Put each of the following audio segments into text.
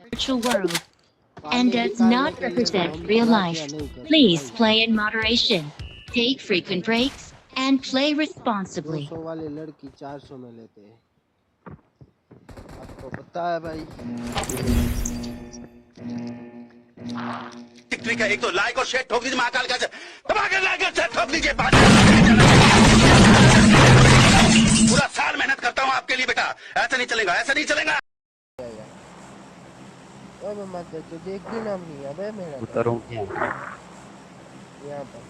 virtual world and does not represent real life. Please play in moderation, take frequent breaks, and play responsibly. 200 वाली लड़की 400 में लेते हैं, आपको पता है भाई। टिक है, एक तो लाइक और शेयर ठोक दीजिए, महाकाल का दबा कर लाइक और शेयर ठोक दीजिए। पूरा साल मेहनत करता हूँ आपके लिए बेटा, ऐसा नहीं चलेगा, ऐसा नहीं चलेगा। अब मत तो देख भी नाम नहीं है मेरा। उतरूं क्या यहाँ पर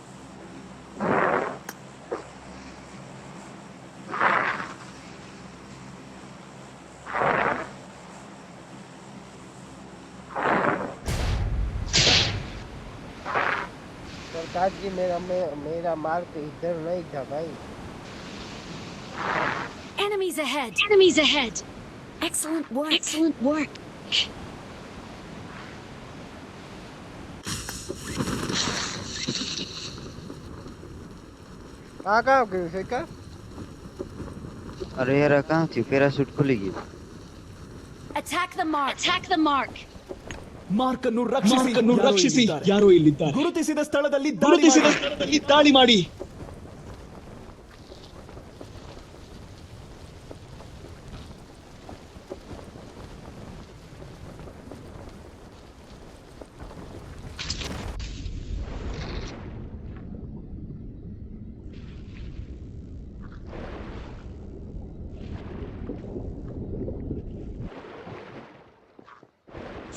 सरकार जी मेरा मार्क इधर नहीं था भाई। Enemies ahead. Enemies ahead. Excellent work. Excellent work. कहाँ गए शेखर? अरे यार कहाँ थी? पैराशूट खुली गई। Attack the mark. Attack the mark. Mark ಅನ್ನು ರಕ್ಷಿಸಿ ಯಾರೋ ಇಲ್ಲಿದ್ದಾರೆ. ಗುರುತಿಸಿದ ಸ್ಥಳದಲ್ಲಿ ದಾಳಿ ಮಾಡಿ.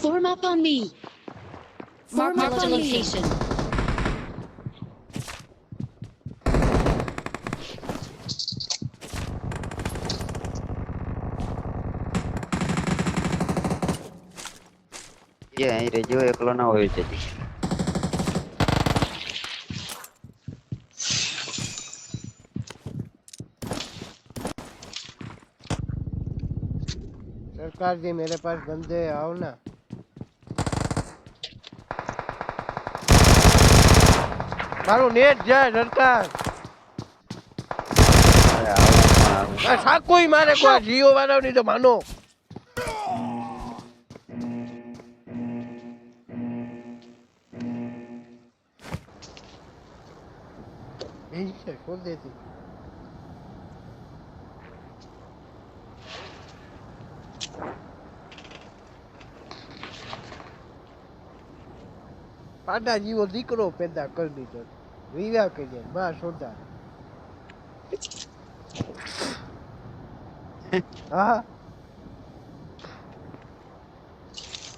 Form up on me. Mark the location. ये અહીં રેજો એકલો ના હોય છે। सरकार जी मेरे पास बंदे आओ ना। मारो नेट जाए सरकार। साको ही मारे को जियो वाला नहीं तो मानो। यही से खोल देती। पाटा जीवो दीकरो पैदा कर दीधो, विवाह करिए, मां सोदा। हाँ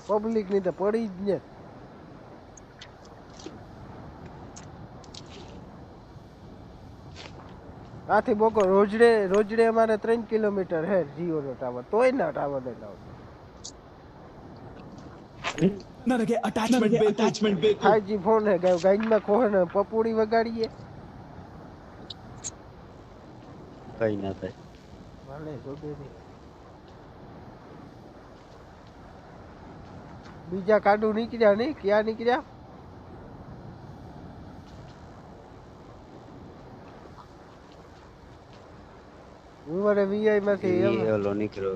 पब्लिक नहीं तो पड़ी ज ने। आथी बोको रोजड़े हमारे 3 किलोमीटर है जियो नो टावर, तोय ना टावर दे लाओ। ನನಗೆ ಅಟ್ಯಾಚ್ಮೆಂಟ್ ಬೇಕು। 5G फोन है, गाइड में खोहन पपूड़ी वगाड़िए। કઈ ના થાય। वाले जोडे दी बीजा काडू निकल्या नहीं, क्या निकल्या? उमरे वीआई में से ये ઓલો નીકળ્યો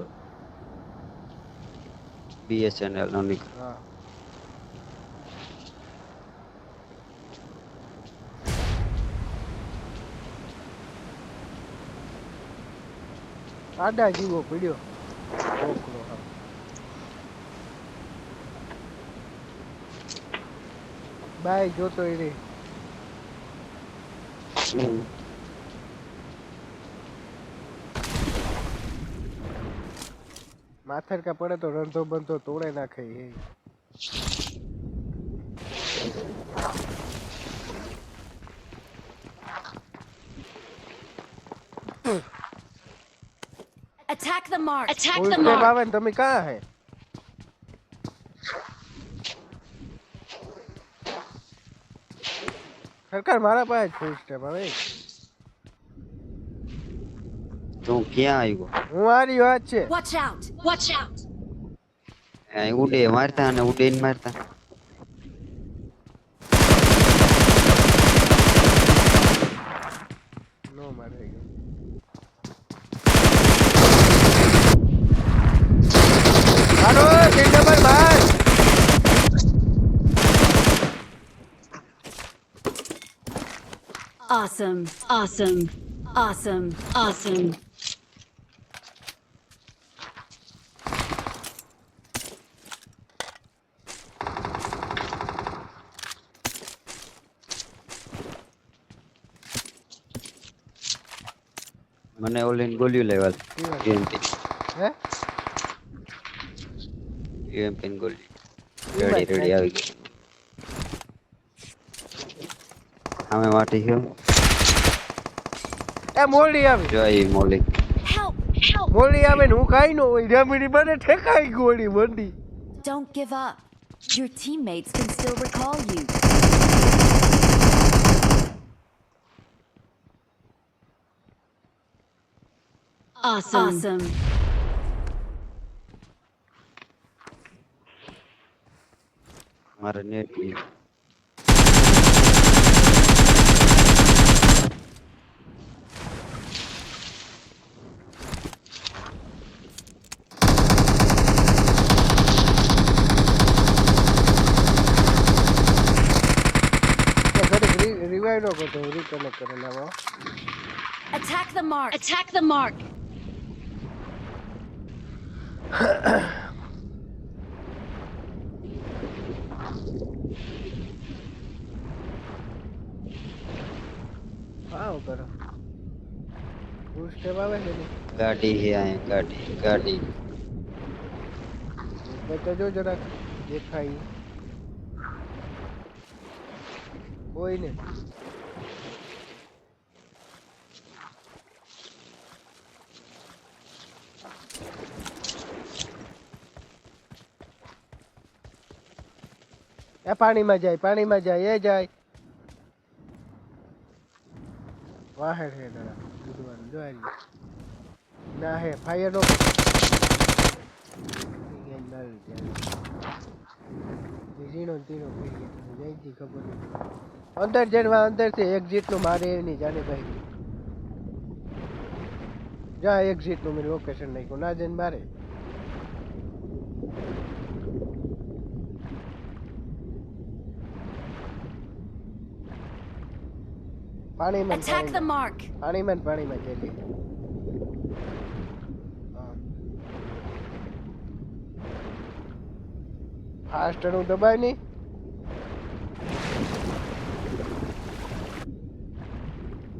BSNL નો નીકળ્યો। हां आडा जीवो पड्यो ओकरो। हां बाय जो तो रे माथर का पड़े तो रंधो बंधो तोड़े ना खाई। Attack the mark. Attack the the mark. बावन तुम्हें कहाँ है? सरकार मारा पाए फुल स्टेप भाई। તું ક્યાં આવ્યો? હું આરી વાત છે। Watch out. Watch out. ઉડે મારતા અને ઉડેન મારતા। નો મારે ગયો। મારો 3 નંબર ભાઈ। Awesome. Awesome. Awesome. Awesome. મને ઓલી ગોળીઓ લેવા યુએમપી હે યુએમપી ની ગોળી રેડી આવી ગઈ અમે માટી ગયો એ મોરડી આવી જોઈ મોલી Help! Help! મોરડી આવે ને હું કાઈ નો હોય જામીની બને ઠેકાઈ ગોળી મંડી Don't give up. Your teammates can still recall you. Awesome. Awesome. મારે નેટ ની રિવાઇવ નો કરતો રીકનેક્ટ કરી લેવો Attack the mark. Attack the mark. આવ કરો હું સ્ટેપ આવે છે ને ગાડી હે આય ગાડી તો જો જરા દેખાય કોઈ ને એ પાણીમાં જાય એ જાય વાહે છે જરા બુધવાનું જોઈ ના હે ફાયર નો ઝીણો તીણો પડી ગયો જઈથી ખબર નથી અંદર જઈને અંદરથી એક્ઝિટ નું મારે એની જાને ભાઈ જા એક્ઝિટ નું મેં લોકેશન નાખ્યું ના જઈને મારે પાણીમાં Attack the mark. પાણીમાં જઈ ફાસ્ટ નું દબાય નહીં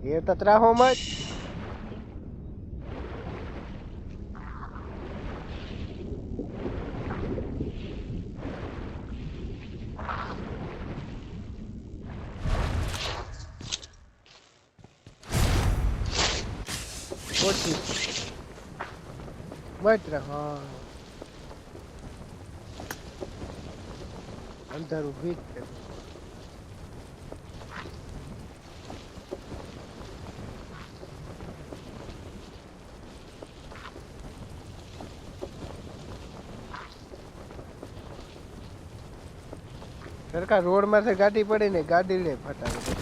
એ તતરાહો મત ઓછી મત રહો અંધારું ભીત સરકાર રોડ માંથી ગાડી પડી ને ગાડી લે ફટાવે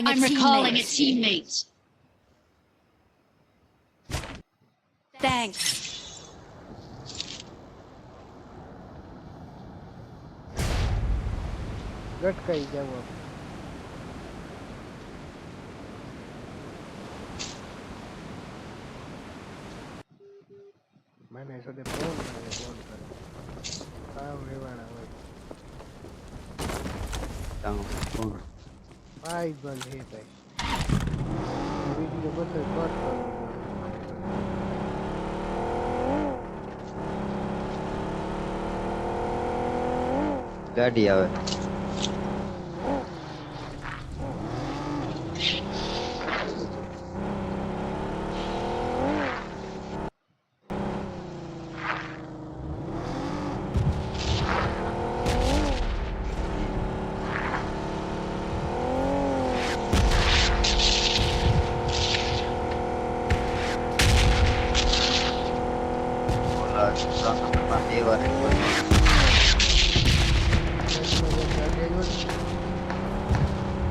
I'm recalling a teammate. Thanks. ગટકાઈ જાવ મને સાથે ફોન કરે આવ રેવાના હોય ભાઈ બંધ હે ભાઈ વિડીયો બધો કટ ગાડી આવે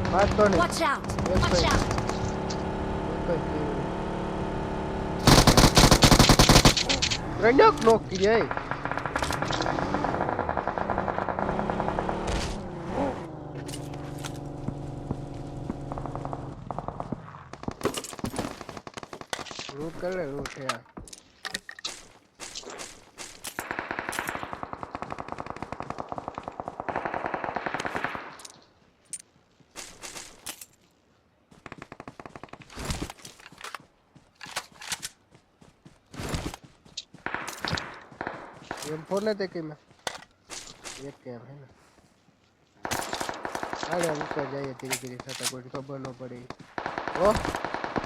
Watch out. Watch out. Renok knock kiye root कर ले रूट यार ये फोन लेते कि मैं एक कैम है ना अरे ऊपर जाइए धीरे धीरे થતા કોઈ ખબર ન પડે ઓ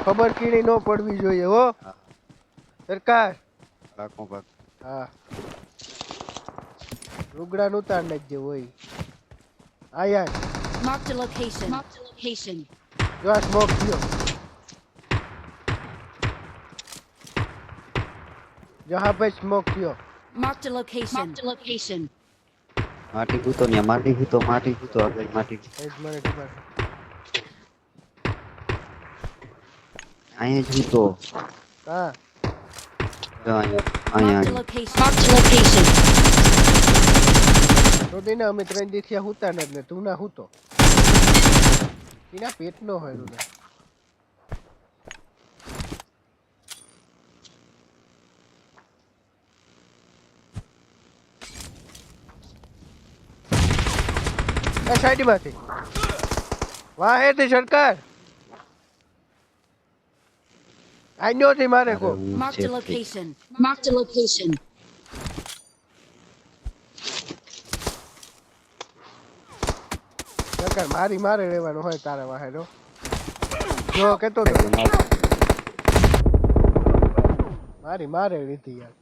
ખબર કીડી ન પડવી જોઈએ હો સરકાર પાકો પાક હા લુગડા નું તાર નાખજે હોય આયા Marked a location. Marked a location. જો આ સ્મોક થયો જहाँ पे स्मोक થયો Marked a location. Marked a location. માટી ભૂતો ને માટી ભૂતો આગળ માટી એક મિનિટ ઉપર અહીંયા જ ભૂતો હા જો અહીંયા Marked a અહીંયા location. Marked a location. તો તેને અમે 3 દીથિયા હુતા ન એટલે તું ના હુતો એના પેટ નો હોય રૂના આ સાઈડ માંથી વાહ હે તે સરકાર આઈનો થી મારે કો Marked a location. Marked a location. સરકાર મારી મારે રહેવાનું હોય તારા વાહે જો કેતો તો મારી મારે લીધી યાર